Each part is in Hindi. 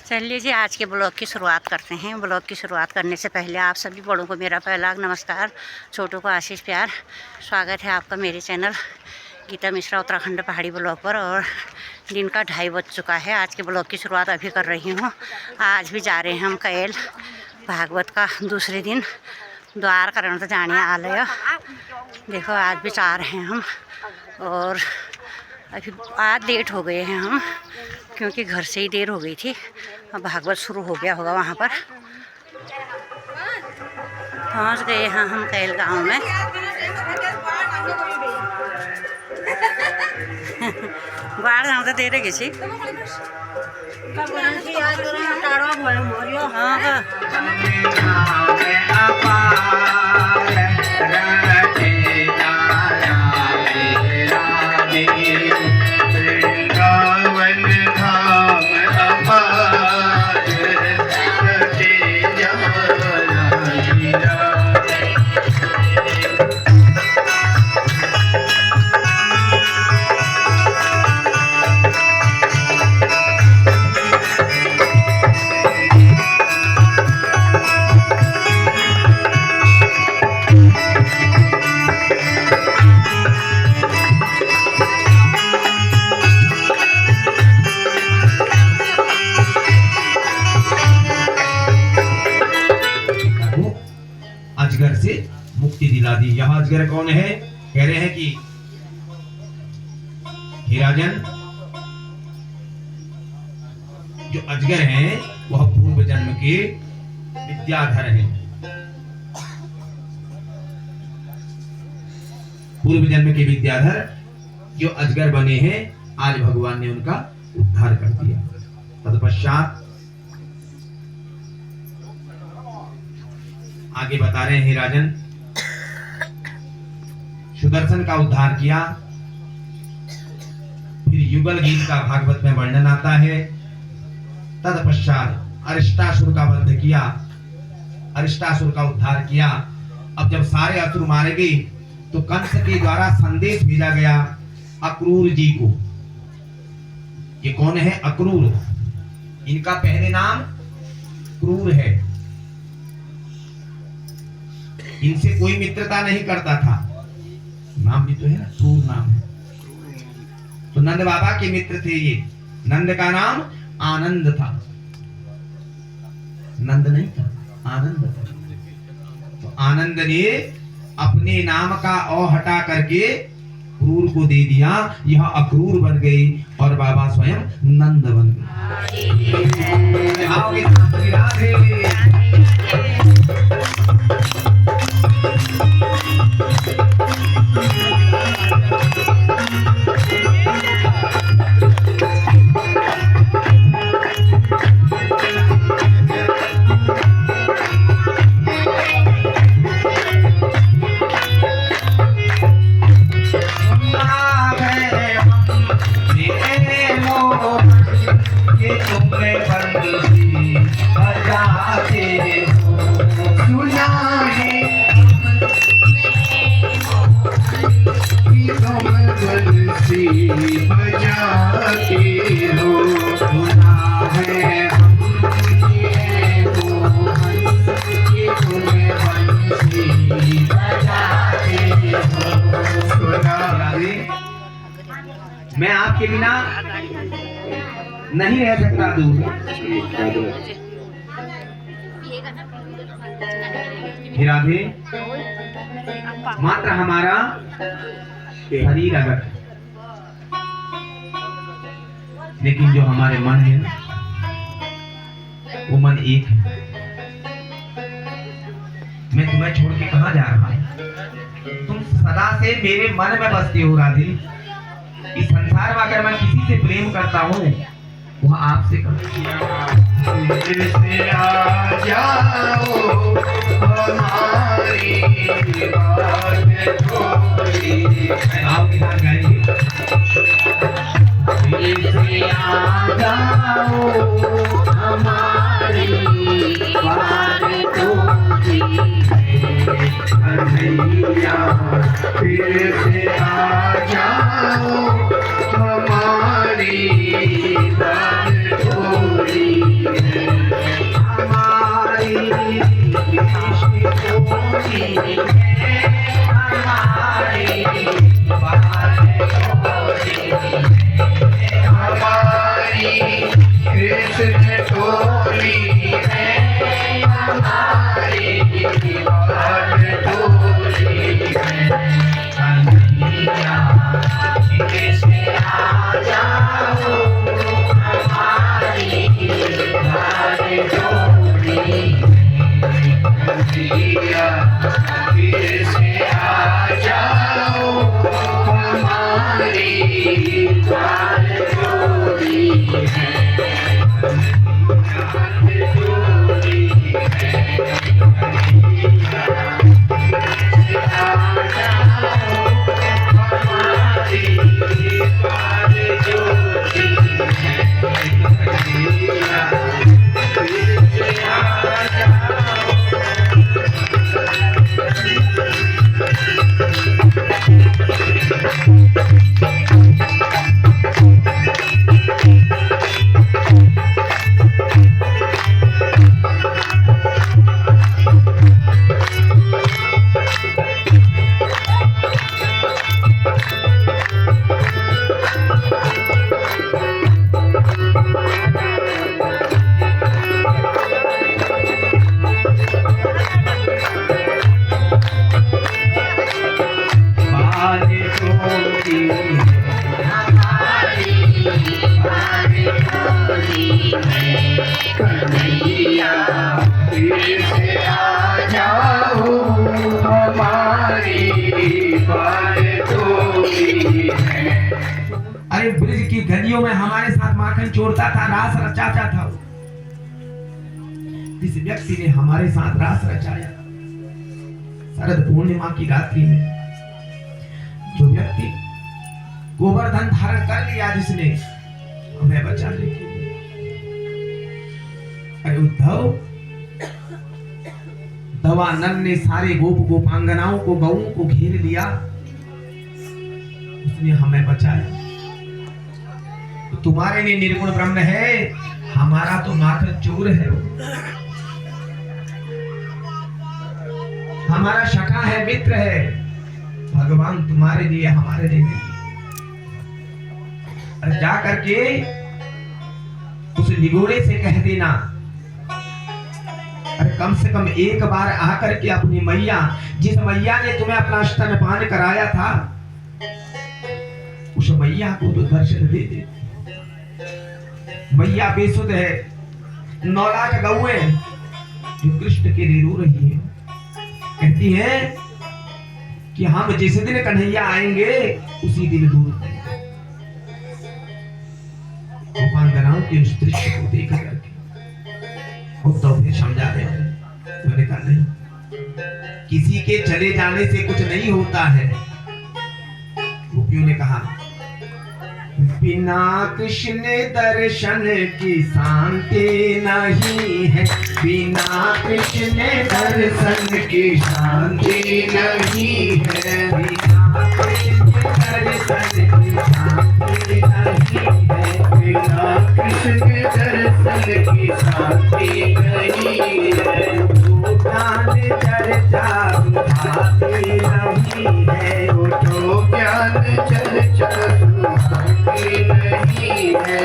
चलिए जी, आज के ब्लॉग की शुरुआत करते हैं। ब्लॉग की शुरुआत करने से पहले आप सभी बड़ों को मेरा पहला नमस्कार, छोटों को आशीष प्यार। स्वागत है आपका मेरे चैनल गीता मिश्रा उत्तराखंड पहाड़ी ब्लॉग पर। और दिन का 2:30 बज चुका है। आज के ब्लॉग की शुरुआत अभी कर रही हूँ। आज भी जा रहे हैं हम कैल भागवत का दूसरे दिन द्वार करण तो जाने आलय। देखो आज भी जा रहे हैं हम। और अभी आज लेट हो गए हैं हम, क्योंकि घर से ही देर हो गई थी। अब भागवत शुरू हो गया होगा वहाँ पर। पहुँच गए हैं हम कैल गाँव में। बाढ़ जाते देर गई। अजगर से मुक्ति दिला दी। यह अजगर कौन है? कह रहे हैं कि हे राजन, जो अजगर हैं वह पूर्व जन्म के विद्याधर हैं। पूर्व जन्म के विद्याधर जो अजगर बने हैं, आज भगवान ने उनका उद्धार कर दिया। तत्पश्चात आगे बता रहे हैं, राजन सुदर्शन का उद्धार किया। फिर युगल गीत का भागवत में वर्णन आता है। तत्पश्चात अरिष्टासुर का वध किया, अरिष्टासुर का उद्धार किया। अब जब सारे असुर मारे गए तो कंस के द्वारा संदेश भेजा गया अक्रूर जी को। ये कौन है? अक्रूर। इनका पहले नाम क्रूर है। इनसे कोई मित्रता नहीं करता था। नाम भी तो है ना, क्रूर नाम है। तो नंद बाबा के मित्र थे ये। नंद का नाम आनंद था। नंद नहीं था, आनंद था। तो आनंद ने अपने नाम का औ हटा करके क्रूर को दे दिया। यह अक्रूर बन गई और बाबा स्वयं नंद बन गए। आओगे राधे। मैं आपके बिना नहीं रह सकता। दूर राधे, मात्र हमारा शरीर अलग है, लेकिन जो हमारे मन है ना, वो मन एक है। मैं तुम्हें छोड़ के कहां जा रहा हूं? तुम सदा से मेरे मन में बसती हो राधे। इस संसार में अगर मैं किसी से प्रेम करता हूँ, वह आपसे फिर से आ जाओ हमारी बात थोड़ी अरे ब्रिज की गलियों में हमारे साथ माखन चोरता था, रास रचाता था। जिस व्यक्ति ने हमारे साथ रास रचाया शरद पूर्णिमा की रात्रि में, जो व्यक्ति गोवर्धन धारण कर लिया, जिसने हमें बचाने के लिए, अरे उद्धव, दवानन ने सारे गोप गोपांगनाओं को, गौओं को घेर लिया, उसने हमें बचाया। तो तुम्हारे लिए निर्गुण ब्रह्म है, हमारा तो माखन चोर है, हमारा सखा है, मित्र है। भगवान तुम्हारे लिए, हमारे लिए नहीं। अरे जा करके उस निगोड़े से कह देना, अरे कम से कम एक बार आकर के अपनी मैया, जिस मैया ने तुम्हें अपना स्तनपान कराया था, उस मैया को तो दर्शन दे दे। मैया बेसुध है, 9 लाख गौएं जो कृष्ण के लिए रो रही है, कहती है कि हम जिस दिन कन्हैया आएंगे उसी दिन दूध देंगे। गोपांगनाओं के उस दृश्य को देख करके उद्धव फिर समझा रहे हैं। मैंने कहा नहीं, किसी के चले जाने से कुछ नहीं होता है। गोपियों ने कहा बिना कृष्ण दर्शन की शांति नहीं है, बिना कृष्ण दर्शन की शांति नहीं है, बिना कृष्ण दर्शन की शांति नहीं है, बिना कृष्ण दर्शन की शांति नहीं है। ज्ञान चर्चा सुहाती नहीं है, उठो ज्ञान चर्चा सुहाती नहीं है,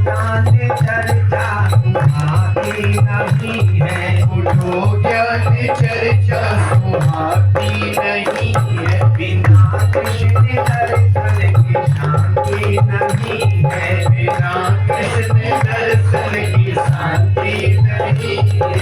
ज्ञान चर्चा सुहाती नहीं है, उठो ज्ञान चर्चा सुहाती नहीं है। बिना कृष्ण दर्शन की शांति नहीं है, बिना कृष्ण दर्शन की शांति नहीं है।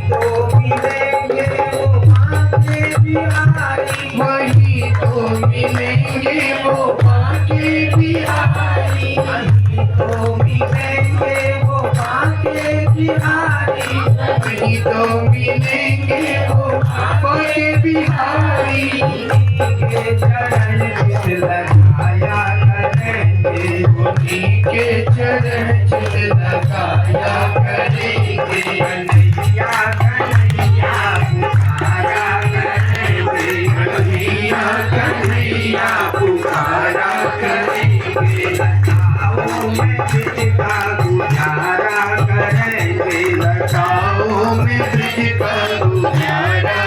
तो मिलेंगे वो बांके बिहारी, वही तो मिलेंगे वो बांके बिहारी, वही तो मिलेंगे वो बांके बिहारी, वही तो मिलेंगे वो बांके बिहारी। के चरण चित लगाया करेंगे, उन्हीं के चरण चित लगाया करेंगे। कन्हैया कन्हैया पुकारा करेंगे, कन्हैया कन्हैया पुकारा करेंगे। लताओं में ब्रज का गुजारा करेंगे, लताओं में ब्रज का गुजारा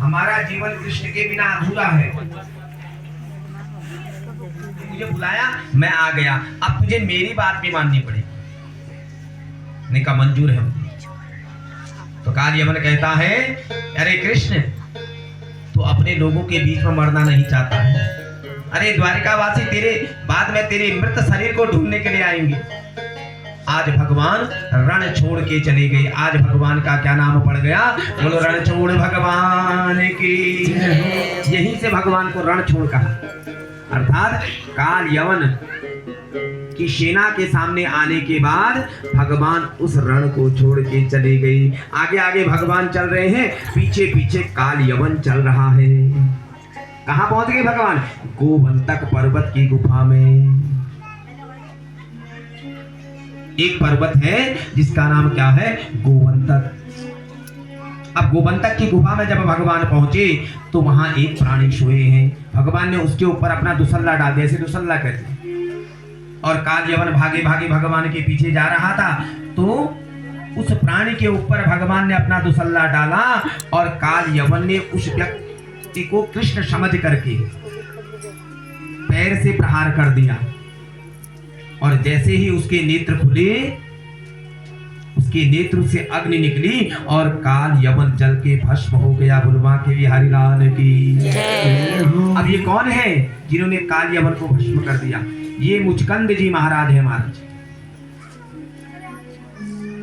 हमारा जीवन कृष्ण के बिना अधूरा है। मुझे बुलाया, मैं आ गया, अब तुझे मेरी बात भी माननी पड़ेगी। ने कहा मंजूर है। तो काल यमन कहता है, अरे कृष्ण तू अपने लोगों के बीच में मरना नहीं चाहता है। अरे द्वारिकावासी तेरे बाद में तेरे मृत शरीर को ढूंढने के लिए आएंगे। आज भगवान रण छोड़ के चले गए। आज भगवान का क्या नाम पड़ गया? बोलो रण छोड़ भगवान की। यहीं से भगवान को रण छोड़ कहा, अर्थात काल यवन की सेना के सामने आने के बाद भगवान उस रण को छोड़ के चले गए। आगे आगे भगवान चल रहे हैं, पीछे पीछे काल यवन चल रहा है। कहां पहुंच गए भगवान? गोवंतक पर्वत की गुफा में। एक पर्वत है जिसका नाम क्या है? गोवंतक। अब गोवंतक की गुफा में जब भगवान पहुंचे तो वहां एक प्राणी सोए हैं। भगवान ने उसके ऊपर अपना दुसल्ला डाल दिया, ऐसे दुसल्ला करते। और काल यवन भागे भागे भगवान के पीछे जा रहा था, तो उस प्राणी के ऊपर भगवान ने अपना दुसल्ला डाला और काल यवन ने उस व्यक्ति को कृष्ण समझ करके पैर से प्रहार कर दिया। और जैसे ही उसके नेत्र खुले, उसके नेत्र से अग्नि निकली और काल यवन जल के भस्म हो गया। बुलवा के बिहारी लाल की। अब ये कौन है जिन्होंने काल यवन को भस्म कर दिया? ये मुचकंद जी महाराज है। महाराज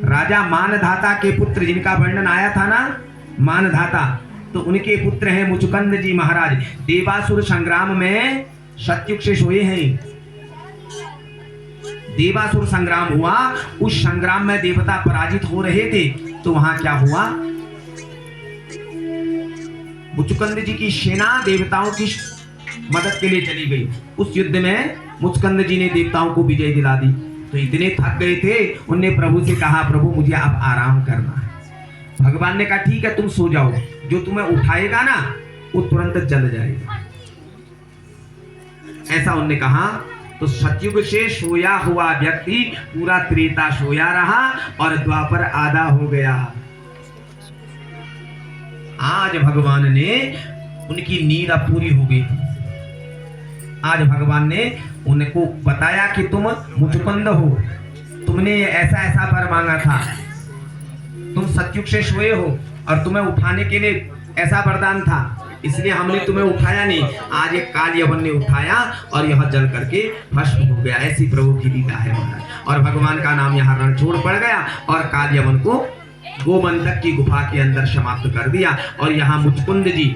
राजा मानधाता के पुत्र, जिनका वर्णन आया था ना, मानधाता, तो उनके पुत्र हैं मुचकंद जी महाराज। देवासुर संग्राम में सत्युग से सोए हैं। देवासुर संग्राम हुआ, उस संग्राम में देवता पराजित हो रहे थे, तो वहां क्या हुआ? मुचकंद जी की सेना देवताओं की मदद के लिए चली गई। उस युद्ध में मुचकंद जी ने देवताओं को विजय दिला दी। तो इतने थक गए थे, उनने प्रभु से कहा, प्रभु मुझे अब आराम करना है। भगवान ने कहा ठीक है, तुम सो जाओ, जो तुम्हें उठाएगा ना वो तुरंत जल जाएगा। ऐसा उन्होंने कहा। तो सतयुग से सोया हुआ व्यक्ति पूरा त्रेता सोया रहा और द्वापर आधा हो गया। आज भगवान ने उनकी नींद पूरी हो गई। आज भगवान ने उनको बताया कि तुम मुचकंद हो, तुमने ऐसा ऐसा वर मांगा था, तुम सतयुग से सोए हो और तुम्हें उठाने के लिए ऐसा वरदान था, इसलिए हमने तुम्हें उठाया नहीं। आज एक काल यवन ने उठाया और यह जल करके भस्म हो गया। ऐसी प्रभु की लीला है महाराज। और भगवान का नाम यहाँ रणछोड़ पड़ गया और काल यवन को गोमंतक की गुफा के अंदर समाप्त कर दिया। और यहाँ मुचकुंद जी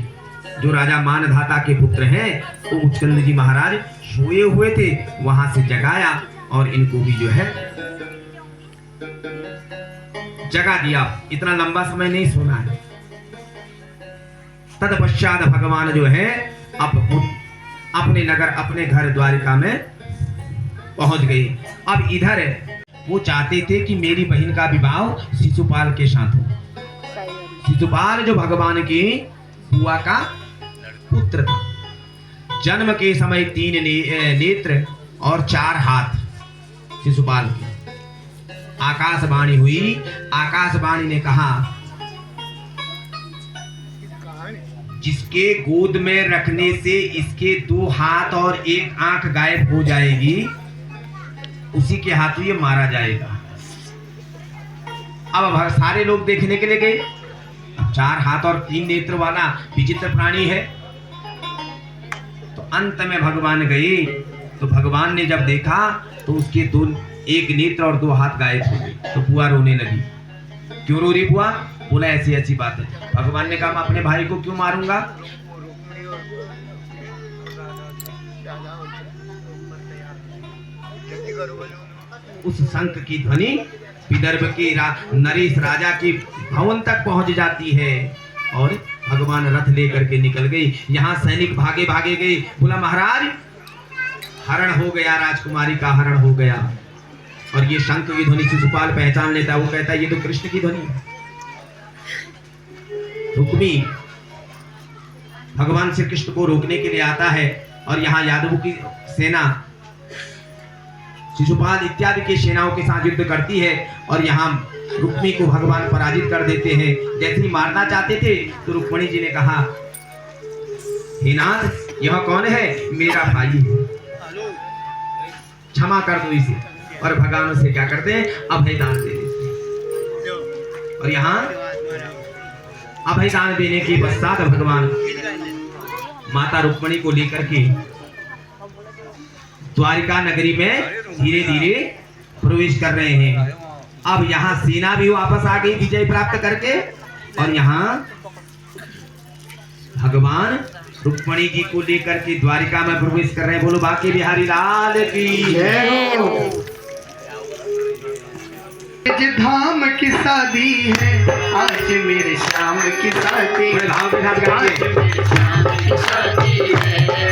जो राजा मानधाता के पुत्र हैं, वो मुचकुंद जी महाराज सोए हुए थे, वहां से जगाया और इनको भी जो है जगा दिया। इतना लंबा समय नहीं सोना है। तत्पश्चात भगवान जो है अपने नगर, अपने घर द्वारिका में पहुंच गए। अब इधर वो चाहते थे कि मेरी बहन का विवाह शिशुपाल के साथ हो। शिशुपाल जो भगवान की बुआ का पुत्र था। जन्म के समय 3 नेत्र और 4 हाथ शिशुपाल के। आकाशवाणी हुई। आकाशवाणी ने कहा, जिसके गोद में रखने से इसके 2 हाथ और 1 आंख गायब हो जाएगी, उसी के हाथों ये मारा जाएगा। अब सारे लोग देखने के लिए गए। 4 हाथ और 3 नेत्र वाला विचित्र प्राणी है। तो अंत में भगवान गए तो भगवान ने जब देखा तो उसके दो एक नेत्र और 2 हाथ गायब हो गए। तो बुआ रोने लगी। क्यों रो रही बुआ? बोला ऐसी ऐसी बात है। भगवान ने कहा मैं अपने भाई को क्यों मारूंगा? उस शंख की ध्वनि विदर्भ के नरेश राजा के भवन तक पहुंच जाती है और भगवान रथ लेकर के निकल गई। यहाँ सैनिक भागे भागे गए। बोला महाराज हरण हो गया, राजकुमारी का हरण हो गया। और ये शंख की ध्वनि शिशुपाल पहचान लेता है। वो कहता है ये तो कृष्ण की ध्वनि। रुक्मी भगवान श्री कृष्ण को रोकने के लिए आता है और यहाँ यादवों की सेना शिशुपाल इत्यादि की सेनाओं के साथ युद्ध करती है और यहाँ रुक्मी को भगवान पराजित कर देते हैं। जैसे ही मारना चाहते थे तो रुक्मणी जी ने कहा हे नाथ यह कौन है? मेरा भाई है, क्षमा कर दो इसे। और भगवान से क्या करते हैं? अभय दान दे देते हैं। और यहाँ अभय दान देने के पश्चात भगवान माता रुक्मणी को लेकर के द्वारिका नगरी में धीरे धीरे प्रवेश कर रहे हैं। अब यहाँ सेना भी वापस आ गई विजय प्राप्त करके और यहाँ भगवान रुक्मणी जी को लेकर के द्वारिका में प्रवेश कर रहे हैं। बोलो बांके बिहारी लाल की जय। धाम की शादी है आज मेरे श्याम की शादी, धाम के साथ गाइए।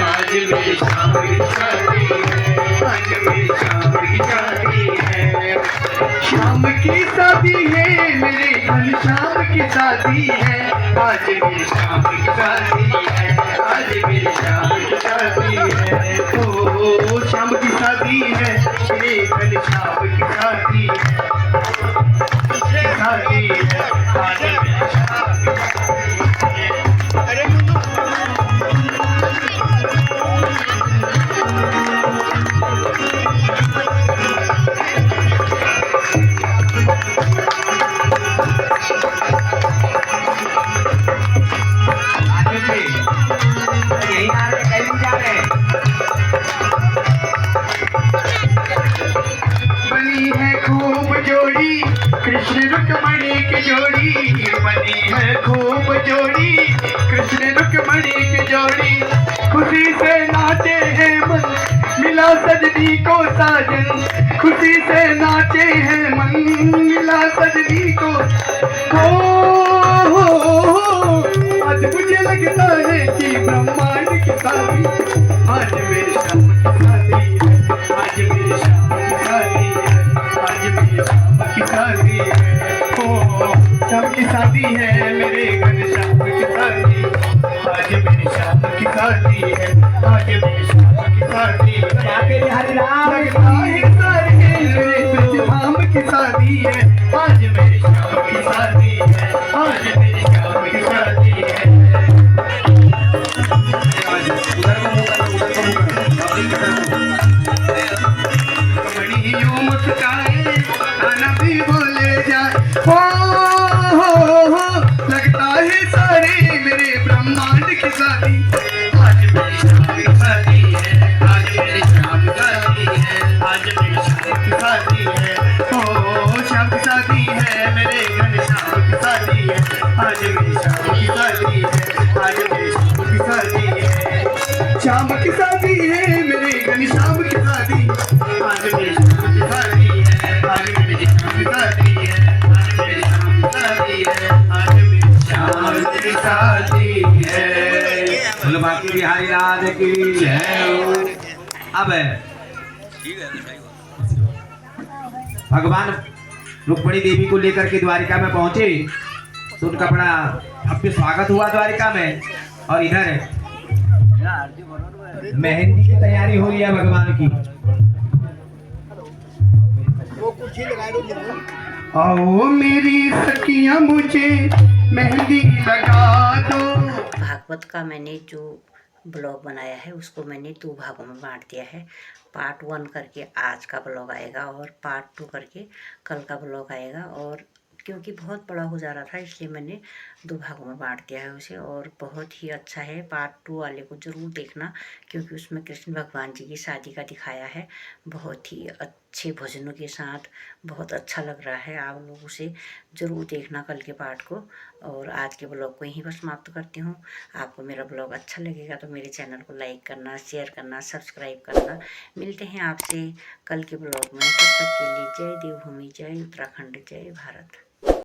आज मेरे श्याम की शादी है, आज मेरे श्याम की शादी है। श्याम की शादी है मेरे घनश्याम की शादी है, आज मेरे श्याम की शादी है, आज मेरे श्याम की शादी है। ओ श्याम की शादी है मेरे घनश्याम की शादी है, शादी है आज मेरे श्याम की शादी है। अरे बनी है खूब जोड़ी कृष्ण रुक्मणी की जोड़ी, बनी है खूब जोड़ी कृष्ण रुक्मणी की जोड़ी। खुशी से नाचे हैं मन मिला सजनी को साजन, खुशी से नाचे हैं मन मिला सजनी को। हो आज मुझे लगता है कि ब्रह्मांड की शादी आज मेरे श्याम की शादी है, आज मेरे श्याम की शादी है, आज मेरे श्याम की शादी है। ओ श्याम की शादी है मेरे घनश्याम की शादी, आज मेरे श्याम की शादी है, आज मेरे श्याम की शादी है। बांके बिहारी लाल लगता है सारे मेरे ब्रजधाम की शादी है, आज मेरे श्याम की शादी है, आज मेरे श्याम की शादी है। कमड़ी यूं मुस्काए खाना भी बोले जाए। हो लगता है सारे मेरे ब्रह्मांड की शादी आज मेरी श्याम की शादी है, आज मेरी श्याम की शादी है, आज मेरी श्याम की शादी है। हो श्याम की शादी है मेरे घनश्याम की शादी है, आज मेरी श्याम की शादी है, आज मेरी श्याम की शादी है। श्याम की शादी है मेरे घनश्याम की शादी, आज मेरी श्याम की शादी है, आज मेरी श्याम की शादी है, आज मेरी श्याम की शादी है, आज मेरी श्याम की शादी है। बोलो बांके बिहारी लाल की जय। अब भगवान रुक्मणी देवी को लेकर के द्वारिका में पहुंचे तो उनका बड़ा भव्य स्वागत हुआ द्वारिका में। और इधर मेहंदी की तैयारी हो रही है भगवान की। आओ मेरी सखियां मुझे मेहंदी लगा दो। भागवत का मैंने जो ब्लॉग बनाया है उसको मैंने 2 भागों में बांट दिया है। पार्ट 1 करके आज का ब्लॉग आएगा और पार्ट 2 करके कल का ब्लॉग आएगा। और क्योंकि बहुत बड़ा हो जा रहा था, इसलिए मैंने 2 भागों में बांट दिया है उसे। और बहुत ही अच्छा है, पार्ट 2 वाले को ज़रूर देखना, क्योंकि उसमें कृष्ण भगवान जी की शादी का दिखाया है, बहुत ही अच्छे भजनों के साथ, बहुत अच्छा लग रहा है। आप लोग उसे ज़रूर देखना कल के पार्ट को। और आज के ब्लॉग को यहीं पर समाप्त करती हूँ। आपको मेरा ब्लॉग अच्छा लगेगा तो मेरे चैनल को लाइक करना, शेयर करना, सब्सक्राइब करना। मिलते हैं आपसे कल के ब्लॉग में, तब तक के लिए जय देवभूमि, जय उत्तराखंड, जय भारत।